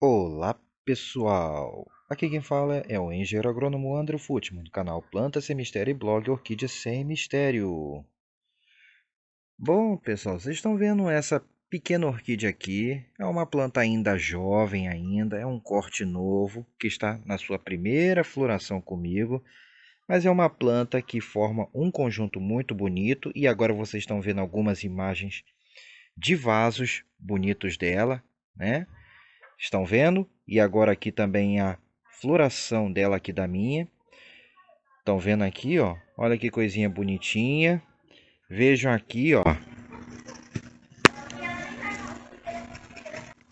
Olá, pessoal! Aqui quem fala é o engenheiro agrônomo André Futman, do canal Planta Sem Mistério e blog Orquídea Sem Mistério. Bom, pessoal, vocês estão vendo essa pequena orquídea aqui? É uma planta ainda jovem ainda, é um corte novo que está na sua primeira floração comigo, mas é uma planta que forma um conjunto muito bonito e agora vocês estão vendo algumas imagens de vasos bonitos dela, né? Estão vendo? E agora aqui também a floração dela aqui da minha. Estão vendo aqui, ó? Olha que coisinha bonitinha. Vejam aqui, ó.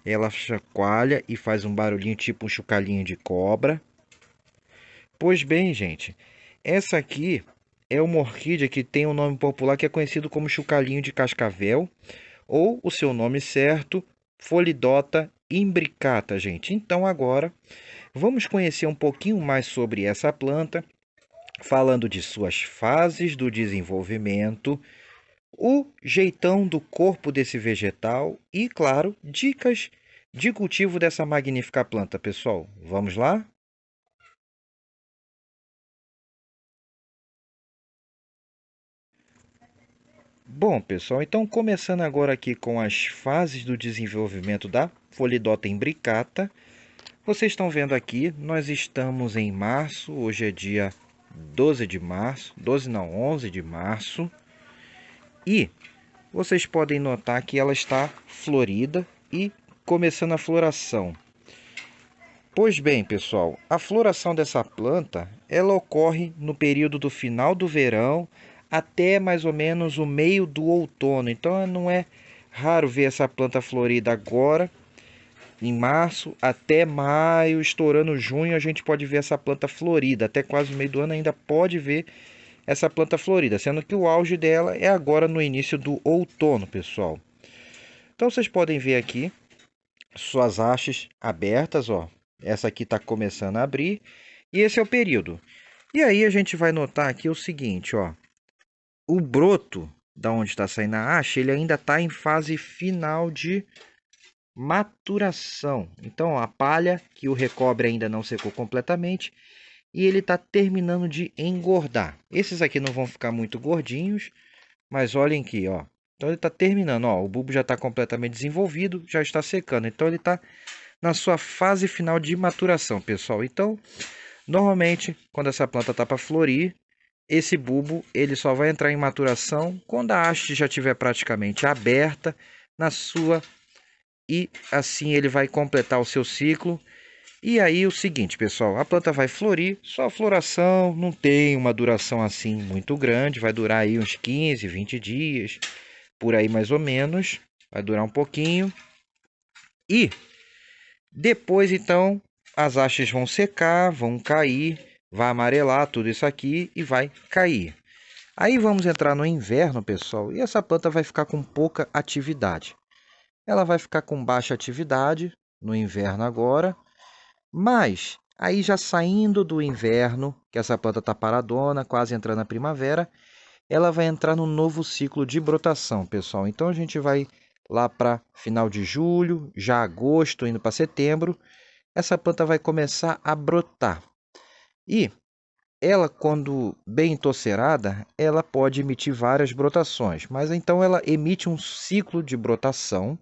Ela chacoalha e faz um barulhinho tipo um chocalhinho de cobra. Pois bem, gente, essa aqui é uma orquídea que tem um nome popular que é conhecido como chocalhinho de cascavel, ou o seu nome certo, Pholidota imbricata, gente. Então agora vamos conhecer um pouquinho mais sobre essa planta, falando de suas fases do desenvolvimento, o jeitão do corpo desse vegetal e, claro, dicas de cultivo dessa magnífica planta, pessoal. Vamos lá? Bom, pessoal, então começando agora aqui com as fases do desenvolvimento da Pholidota imbricata. Vocês estão vendo aqui, nós estamos em março, hoje é dia 12 de março, 12 não, 11 de março. E vocês podem notar que ela está florida e começando a floração. Pois bem, pessoal, a floração dessa planta, ela ocorre no período do final do verão até mais ou menos o meio do outono. Então não é raro ver essa planta florida agora, em março, até maio, estourando junho, a gente pode ver essa planta florida. Até quase o meio do ano ainda pode ver essa planta florida, sendo que o auge dela é agora no início do outono, pessoal. Então vocês podem ver aqui suas hastes abertas, ó. Essa aqui está começando a abrir e esse é o período. E aí a gente vai notar aqui o seguinte, ó. O broto da onde está saindo a haste, ele ainda está em fase final de maturação. Então, ó, a palha que o recobre ainda não secou completamente e ele está terminando de engordar. Esses aqui não vão ficar muito gordinhos, mas olhem aqui, ó. Então ele está terminando, ó. O bulbo já está completamente desenvolvido, já está secando. Então ele está na sua fase final de maturação, pessoal. Então, normalmente, quando essa planta está para florir, esse bulbo ele só vai entrar em maturação quando a haste já estiver praticamente aberta na sua e assim ele vai completar o seu ciclo. E aí o seguinte, pessoal, a planta vai florir, sua floração não tem uma duração assim muito grande, vai durar aí uns 15, 20 dias, por aí mais ou menos, vai durar um pouquinho. E depois então as hastes vão secar, vão cair, vai amarelar tudo isso aqui e vai cair. Aí vamos entrar no inverno, pessoal, e essa planta vai ficar com pouca atividade. Ela vai ficar com baixa atividade no inverno agora, mas aí já saindo do inverno, que essa planta está paradona, quase entrando na primavera, ela vai entrar no novo ciclo de brotação, pessoal. Então a gente vai lá para final de julho, já agosto, indo para setembro, essa planta vai começar a brotar. E ela, quando bem entocerada, ela pode emitir várias brotações, mas então ela emite um ciclo de brotação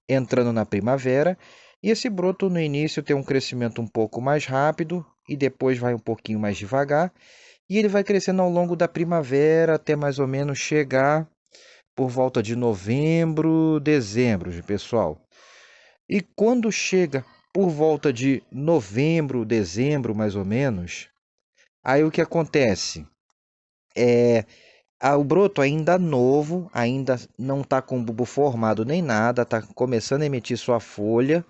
entrando na primavera, e esse broto no início tem um crescimento um pouco mais rápido e depois vai um pouquinho mais devagar, e ele vai crescendo ao longo da primavera até mais ou menos chegar por volta de novembro, dezembro, pessoal. E quando chega por volta de novembro, dezembro, mais ou menos, aí o que acontece? O broto ainda novo, ainda não está com bulbo formado nem nada, está começando a emitir sua folha.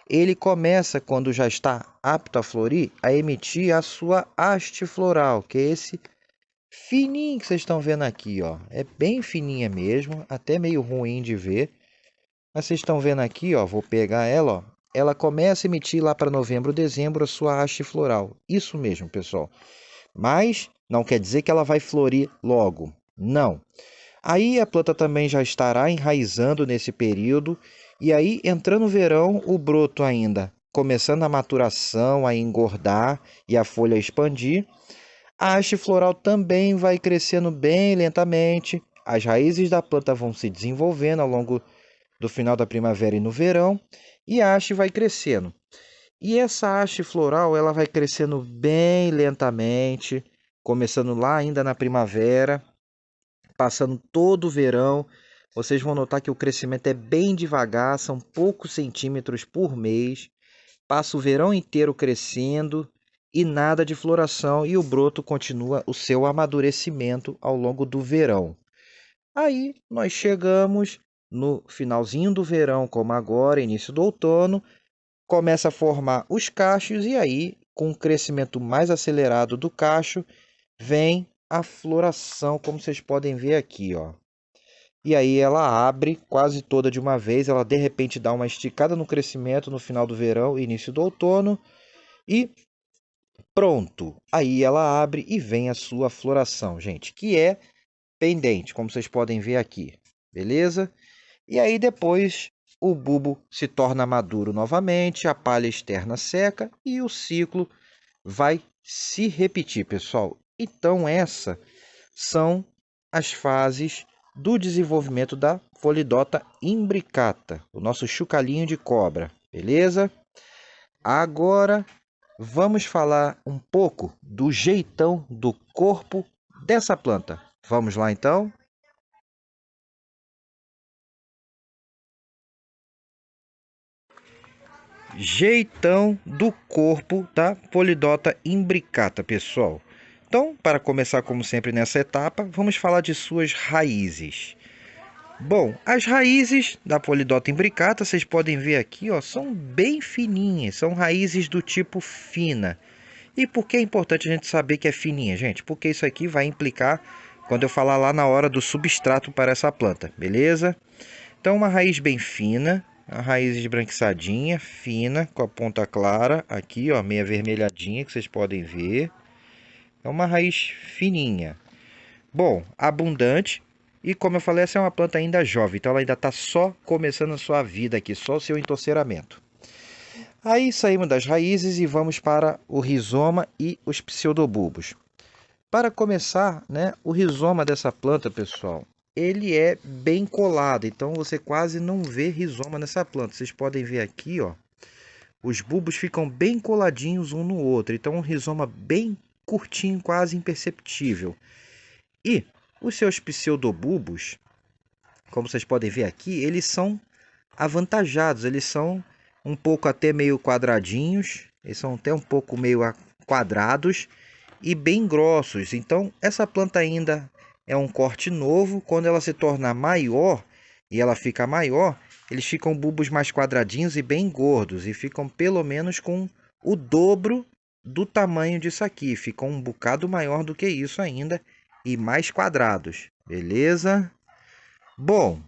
Ele começa, quando já está apto a florir, a emitir a sua haste floral, que é esse fininho que vocês estão vendo aqui, ó. É bem fininha mesmo, até meio ruim de ver. Mas vocês estão vendo aqui, ó, vou pegar ela, ó. Ela começa a emitir lá para novembro, dezembro a sua haste floral. Isso mesmo, pessoal. Mas não quer dizer que ela vai florir logo. Não. Aí a planta também já estará enraizando nesse período E aí, entrando o verão, o broto ainda começando a maturação, a engordar e a folha a expandir, a haste floral também vai crescendo bem lentamente. As raízes da planta vão se desenvolvendo ao longo do final da primavera e no verão, e a haste vai crescendo. E essa haste floral, ela vai crescendo bem lentamente, começando lá ainda na primavera, passando todo o verão. Vocês vão notar que o crescimento é bem devagar, são poucos centímetros por mês. Passa o verão inteiro crescendo e nada de floração, e o broto continua o seu amadurecimento ao longo do verão. Aí nós chegamos no finalzinho do verão, como agora, início do outono, começa a formar os cachos, e aí, com o crescimento mais acelerado do cacho, vem a floração, como vocês podem ver aqui, ó. E aí ela abre quase toda de uma vez, ela de repente dá uma esticada no crescimento no final do verão, início do outono, e pronto. Aí ela abre e vem a sua floração, gente, que é pendente, como vocês podem ver aqui. Beleza? E aí depois o bulbo se torna maduro novamente, a palha externa seca e o ciclo vai se repetir, pessoal. Então essas são as fases do desenvolvimento da Polidota imbricata, o nosso chocalhinho de cobra, beleza? Agora vamos falar um pouco do jeitão do corpo dessa planta. Vamos lá então? Jeitão do corpo da Polidota imbricata, pessoal. Então, para começar como sempre nessa etapa, vamos falar de suas raízes. Bom, as raízes da Polidota imbricata, vocês podem ver aqui, ó, são bem fininhas, são raízes do tipo fina. E por que é importante a gente saber que é fininha, gente? Porque isso aqui vai implicar quando eu falar lá na hora do substrato para essa planta, beleza? Então, uma raiz bem fina, a raiz esbranquiçadinha, fina, com a ponta clara, aqui, ó, meio avermelhadinha, que vocês podem ver. É uma raiz fininha. Bom, abundante. E como eu falei, essa é uma planta ainda jovem, então ela ainda está só começando a sua vida aqui, só o seu entorceiramento. Aí saímos das raízes e vamos para o rizoma e os pseudobulbos. Para começar, né, o rizoma dessa planta, pessoal, ele é bem colado, então você quase não vê rizoma nessa planta. Vocês podem ver aqui, ó, os bulbos ficam bem coladinhos um no outro, então um rizoma bem curtinho, quase imperceptível. E os seus pseudobulbos, como vocês podem ver aqui, eles são avantajados, eles são um pouco até meio quadradinhos, eles são até um pouco meio quadrados e bem grossos. Então essa planta ainda é um corte novo. Quando ela se tornar maior e ela fica maior, eles ficam bulbos mais quadradinhos e bem gordos, e ficam pelo menos com o dobro do tamanho disso aqui, ficam um bocado maior do que isso ainda e mais quadrados, beleza? Bom,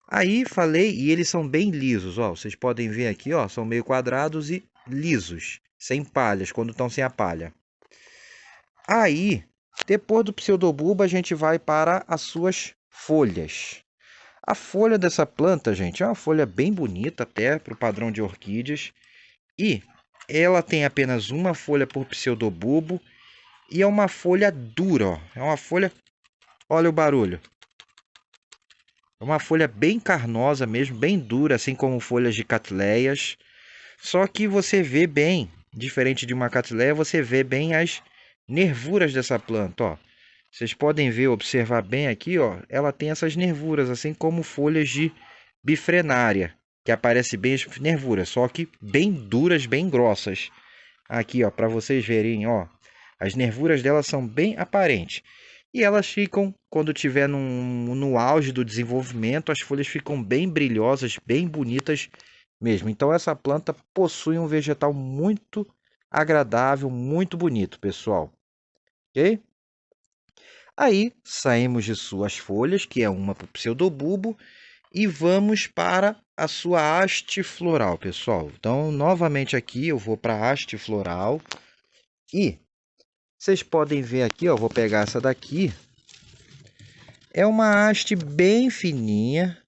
aí falei, e eles são bem lisos, ó. Vocês podem ver aqui, ó, são meio quadrados e lisos, sem palhas, quando estão sem a palha. Aí, depois do pseudobulbo, a gente vai para as suas folhas. A folha dessa planta, gente, é uma folha bem bonita até para o padrão de orquídeas. E ela tem apenas uma folha por pseudobulbo e é uma folha dura, ó. É uma folha, olha o barulho. É uma folha bem carnosa mesmo, bem dura, assim como folhas de catleias. Só que você vê bem, diferente de uma catleia, você vê bem as nervuras dessa planta, ó. Vocês podem ver, observar bem aqui, ó, ela tem essas nervuras, assim como folhas de bifrenária, que aparece bem as nervuras, só que bem duras, bem grossas. Aqui, ó, para vocês verem, ó, as nervuras delas são bem aparentes. E elas ficam, quando tiver no auge do desenvolvimento, as folhas ficam bem brilhosas, bem bonitas mesmo. Então essa planta possui um vegetal muito agradável, muito bonito, pessoal. Ok? Aí saímos de suas folhas, que é uma para o pseudobulbo, e vamos para a sua haste floral, pessoal. Então, novamente aqui, eu vou para a haste floral. E vocês podem ver aqui, ó, vou pegar essa daqui. É uma haste bem fininha,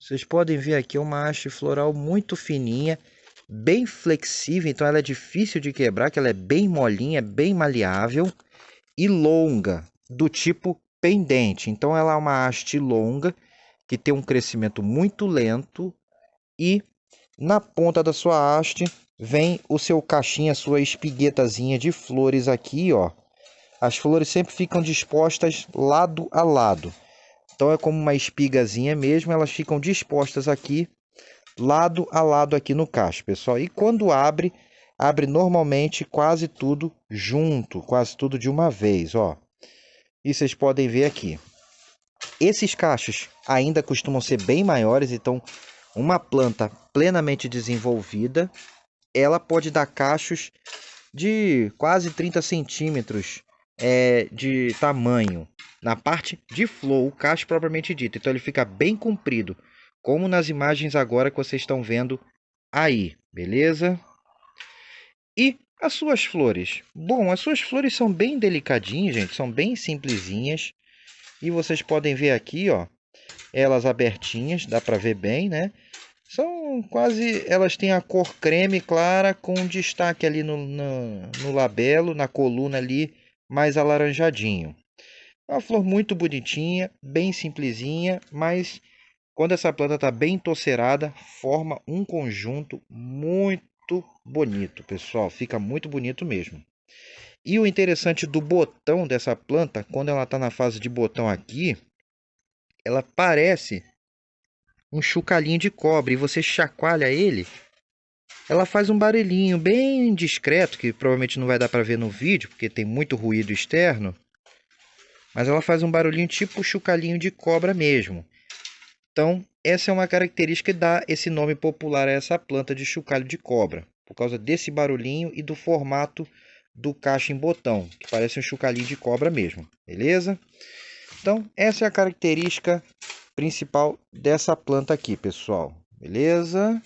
Vocês podem ver aqui, é uma haste floral muito fininha, bem flexível, então ela é difícil de quebrar, que ela é bem molinha, bem maleável e longa, do tipo pendente. Então ela é uma haste longa, que tem um crescimento muito lento e na ponta da sua haste vem o seu cachinho, a sua espiguetazinha de flores aqui, ó. As flores sempre ficam dispostas lado a lado. Então é como uma espigazinha mesmo, elas ficam dispostas aqui, lado a lado aqui no cacho, pessoal. E quando abre, abre normalmente quase tudo junto, quase tudo de uma vez, ó. E vocês podem ver aqui. Esses cachos ainda costumam ser bem maiores, então uma planta plenamente desenvolvida, ela pode dar cachos de quase 30 centímetros de tamanho. Na parte de flor, o cacho propriamente dito. Então ele fica bem comprido, como nas imagens agora que vocês estão vendo aí, beleza? E as suas flores? Bom, as suas flores são bem delicadinhas, gente, são bem simplesinhas. E vocês podem ver aqui, ó, elas abertinhas, dá para ver bem, né? São quase, elas têm a cor creme clara com destaque ali no labelo, na coluna ali, mais alaranjadinho. É uma flor muito bonitinha, bem simplesinha, mas quando essa planta está bem torcerada, forma um conjunto muito bonito, pessoal. Fica muito bonito mesmo. E o interessante do botão dessa planta, quando ela está na fase de botão aqui, ela parece um chocalhinho de cobre. E você chacoalha ele, ela faz um barulhinho bem discreto, que provavelmente não vai dar para ver no vídeo, porque tem muito ruído externo. Mas ela faz um barulhinho tipo chocalhinho de cobra mesmo. Então, essa é uma característica que dá esse nome popular a essa planta de chocalho de cobra. Por causa desse barulhinho e do formato do cacho em botão, que parece um chocalhinho de cobra mesmo. Beleza? Então, essa é a característica principal dessa planta aqui, pessoal. Beleza?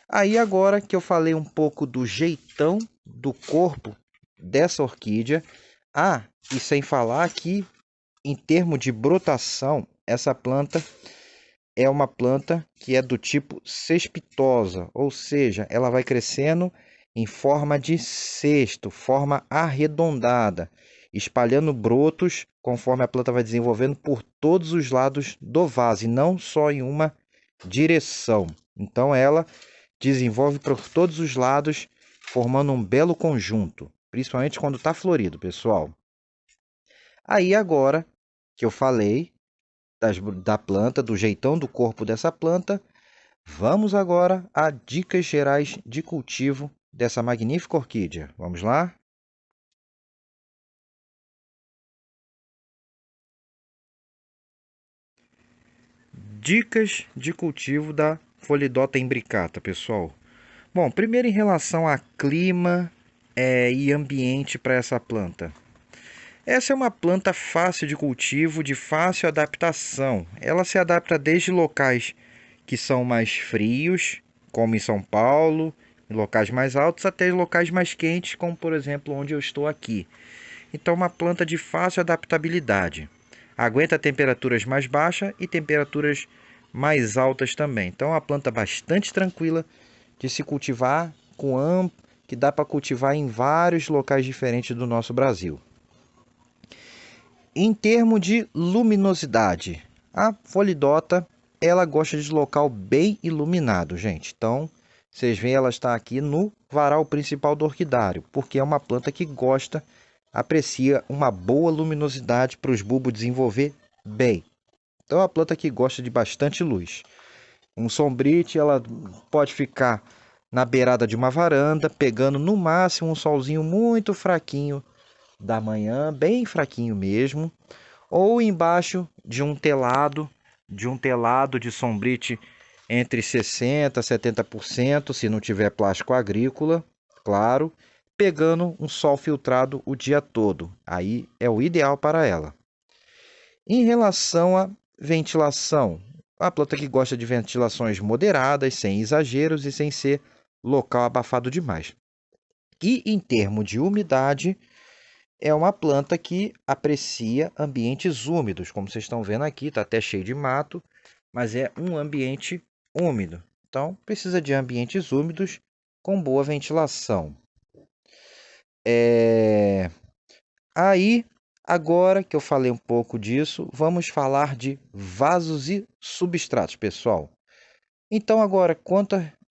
Aí agora que eu falei um pouco do jeitão do corpo dessa orquídea. Ah, e sem falar que em termos de brotação, essa planta é uma planta que é do tipo cespitosa, ou seja, ela vai crescendo em forma de cesto, forma arredondada, espalhando brotos conforme a planta vai desenvolvendo por todos os lados do vaso, e não só em uma direção. Então ela desenvolve por todos os lados, formando um belo conjunto, principalmente quando está florido, pessoal. Aí agora que eu falei da planta, do jeitão do corpo dessa planta, vamos agora a dicas gerais de cultivo dessa magnífica orquídea. Vamos lá? Dicas de cultivo da Pholidota imbricata, pessoal. Bom, primeiro em relação a clima e ambiente para essa planta. Essa é uma planta fácil de cultivo, de fácil adaptação. Ela se adapta desde locais que são mais frios, como em São Paulo, em locais mais altos, até locais mais quentes, como por exemplo onde eu estou aqui. Então, uma planta de fácil adaptabilidade. Aguenta temperaturas mais baixas e temperaturas mais altas também. Então, é uma planta bastante tranquila de se cultivar, que dá para cultivar em vários locais diferentes do nosso Brasil. Em termos de luminosidade, a Pholidota ela gosta de local bem iluminado, gente. Então, vocês veem, ela está aqui no varal principal do orquidário, porque é uma planta que aprecia uma boa luminosidade para os bulbos desenvolver bem. Então, é uma planta que gosta de bastante luz. Um sombrite, ela pode ficar na beirada de uma varanda, pegando no máximo um solzinho muito fraquinho da manhã, bem fraquinho mesmo, ou embaixo de um telado de sombrite entre 60% a 70%, se não tiver plástico agrícola, claro, pegando um sol filtrado o dia todo. Aí é o ideal para ela. Em relação à ventilação, a planta que gosta de ventilações moderadas, sem exageros e sem ser local abafado demais. E em termos de umidade, é uma planta que aprecia ambientes úmidos, como vocês estão vendo aqui, está até cheio de mato. mas é um ambiente úmido. Então, precisa de ambientes úmidos com boa ventilação. Aí, agora que eu falei um pouco disso, vamos falar de vasos e substratos, pessoal. Então, agora,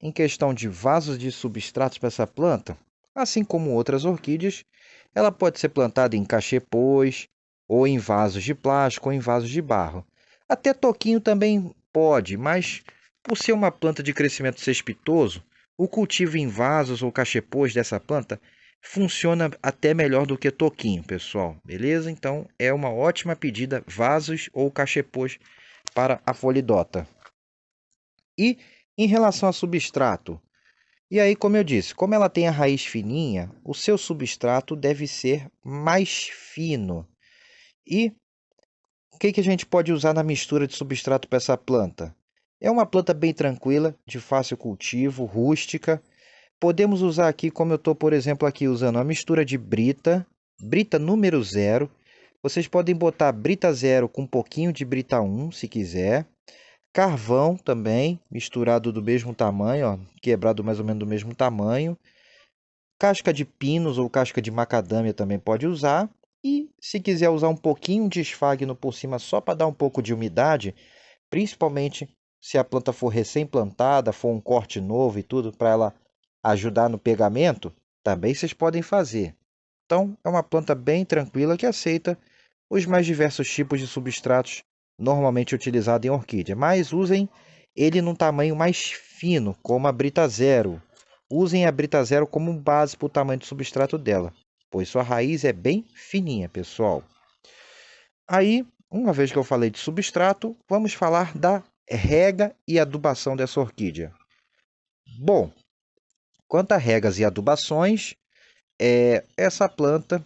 em questão de vasos de substratos para essa planta, assim como outras orquídeas, ela pode ser plantada em cachepôs, ou em vasos de plástico, ou em vasos de barro. Até toquinho também pode, mas por ser uma planta de crescimento cespitoso, o cultivo em vasos ou cachepôs dessa planta funciona até melhor do que toquinho, pessoal. Beleza? Então, é uma ótima pedida vasos ou cachepôs para a Polidota. E em relação a substrato, e aí, como eu disse, como ela tem a raiz fininha, o seu substrato deve ser mais fino. E o que a gente pode usar na mistura de substrato para essa planta? É uma planta bem tranquila, de fácil cultivo, rústica. Podemos usar aqui, como eu estou, por exemplo, aqui usando a mistura de brita, brita número 0. Vocês podem botar brita 0 com um pouquinho de brita 1, se quiser. Carvão também, misturado do mesmo tamanho, ó, quebrado mais ou menos do mesmo tamanho. Casca de pinos ou casca de macadâmia também pode usar. E se quiser usar um pouquinho de esfagno por cima só para dar um pouco de umidade, principalmente se a planta for recém-plantada, for um corte novo e tudo, para ela ajudar no pegamento, também vocês podem fazer. Então, é uma planta bem tranquila que aceita os mais diversos tipos de substratos normalmente utilizados em orquídea, mas usem ele num tamanho mais fino, como a Brita Zero. Usem a Brita Zero como base para o tamanho do substrato dela, pois sua raiz é bem fininha, pessoal. Aí, uma vez que eu falei de substrato, vamos falar da rega e adubação dessa orquídea. Bom, quanto a regas e adubações, essa planta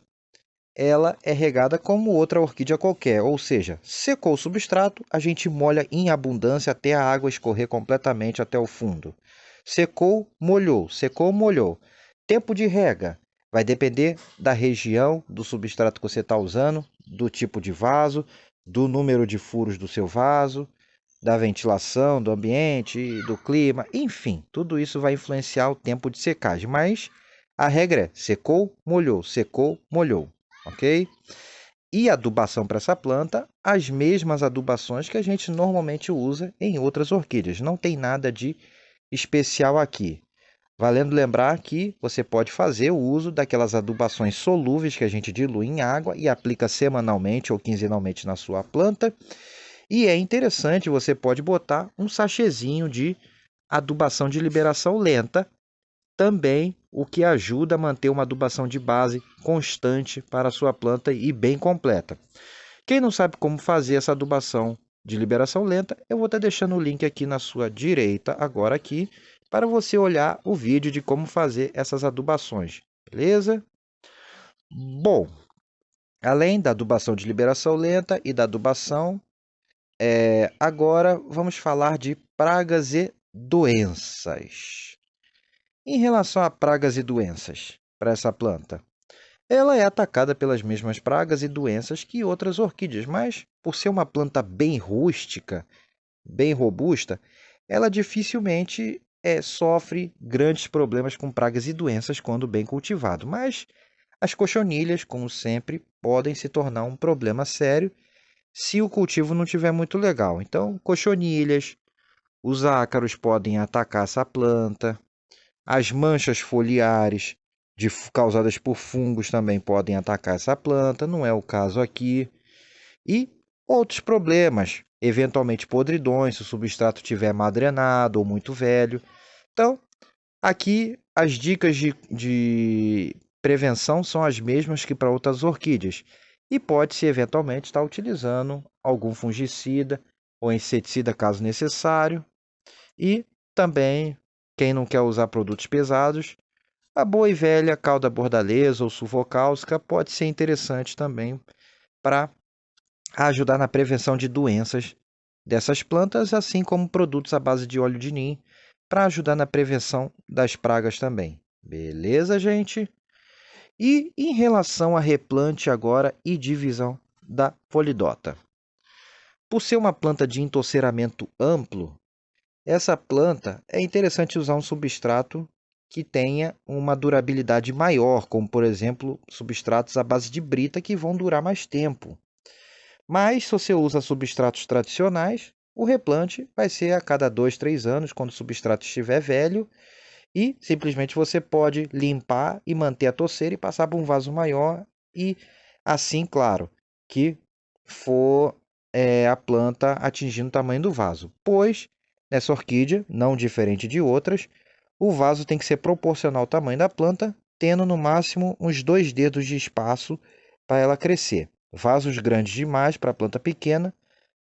ela é regada como outra orquídea qualquer, ou seja, secou o substrato, a gente molha em abundância até a água escorrer completamente até o fundo. Secou, molhou. Tempo de rega vai depender da região do substrato que você está usando, do tipo de vaso, do número de furos do seu vaso, da ventilação do ambiente, do clima, enfim, tudo isso vai influenciar o tempo de secagem, mas a regra é secou, molhou, ok? E adubação para essa planta, as mesmas adubações que a gente normalmente usa em outras orquídeas, não tem nada de especial aqui. Valendo lembrar que você pode fazer o uso daquelas adubações solúveis que a gente dilui em água e aplica semanalmente ou quinzenalmente na sua planta. E é interessante, você pode botar um sachêzinho de adubação de liberação lenta, também o que ajuda a manter uma adubação de base constante para a sua planta e bem completa. Quem não sabe como fazer essa adubação de liberação lenta, eu vou estar deixando o link aqui na sua direita, agora aqui, para você olhar o vídeo de como fazer essas adubações, beleza? Bom, além da adubação de liberação lenta e da adubação, agora vamos falar de pragas e doenças. Em relação a pragas e doenças para essa planta, ela é atacada pelas mesmas pragas e doenças que outras orquídeas, mas por ser uma planta bem rústica, bem robusta, ela dificilmente sofre grandes problemas com pragas e doenças quando bem cultivado. Mas as cochonilhas, como sempre, podem se tornar um problema sério se o cultivo não estiver muito legal. Então, cochonilhas, os ácaros podem atacar essa planta, as manchas foliares causadas por fungos também podem atacar essa planta, não é o caso aqui. E outros problemas, eventualmente podridões, se o substrato estiver mal drenado ou muito velho. Então, aqui as dicas de prevenção são as mesmas que para outras orquídeas. E pode-se eventualmente estar utilizando algum fungicida ou inseticida caso necessário. E também, quem não quer usar produtos pesados, a boa e velha cauda bordaleza ou sulfocáustica pode ser interessante também para ajudar na prevenção de doenças dessas plantas, assim como produtos à base de óleo de nim para ajudar na prevenção das pragas também. Beleza, gente? E em relação a replante agora e divisão da polidota. Por ser uma planta de entosseramento amplo, essa planta é interessante usar um substrato que tenha uma durabilidade maior, como por exemplo, substratos à base de brita que vão durar mais tempo. Mas se você usa substratos tradicionais, o replante vai ser a cada 2, 3 anos, quando o substrato estiver velho, e simplesmente você pode limpar e manter a toceira e passar para um vaso maior e assim, claro, que for a planta atingindo o tamanho do vaso. Pois nessa orquídea, não diferente de outras, o vaso tem que ser proporcional ao tamanho da planta, tendo no máximo uns 2 dedos de espaço para ela crescer. Vasos grandes demais para planta pequena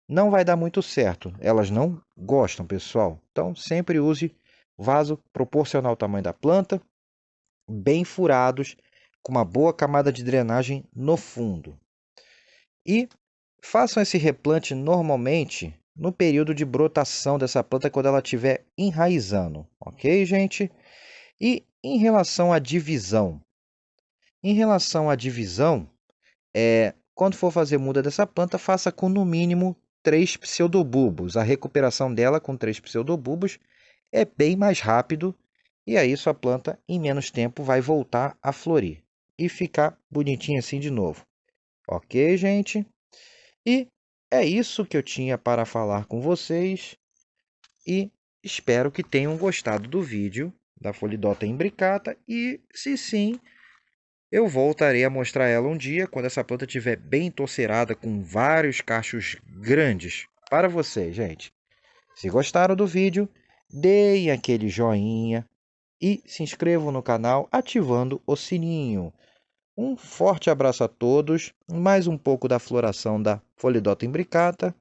não vai dar muito certo. Elas não gostam, pessoal. Então, sempre use vaso proporcional ao tamanho da planta, bem furados, com uma boa camada de drenagem no fundo. E façam esse replante normalmente no período de brotação dessa planta, quando ela estiver enraizando, ok, gente? E em relação à divisão? Em relação à divisão, quando for fazer muda dessa planta, faça com no mínimo 3 pseudobulbos. A recuperação dela com 3 pseudobulbos é bem mais rápido e aí sua planta em menos tempo vai voltar a florir e ficar bonitinha assim de novo. Ok, gente? E é isso que eu tinha para falar com vocês e espero que tenham gostado do vídeo da Folidota imbricata e, se sim, eu voltarei a mostrar ela um dia, quando essa planta estiver bem torcerada, com vários cachos grandes para vocês, gente. Se gostaram do vídeo, deem aquele joinha e se inscrevam no canal ativando o sininho. Um forte abraço a todos, mais um pouco da floração da Folidota imbricata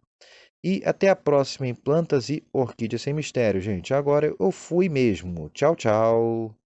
e até a próxima em Plantas e Orquídeas Sem Mistério, gente. Agora eu fui mesmo. Tchau, tchau.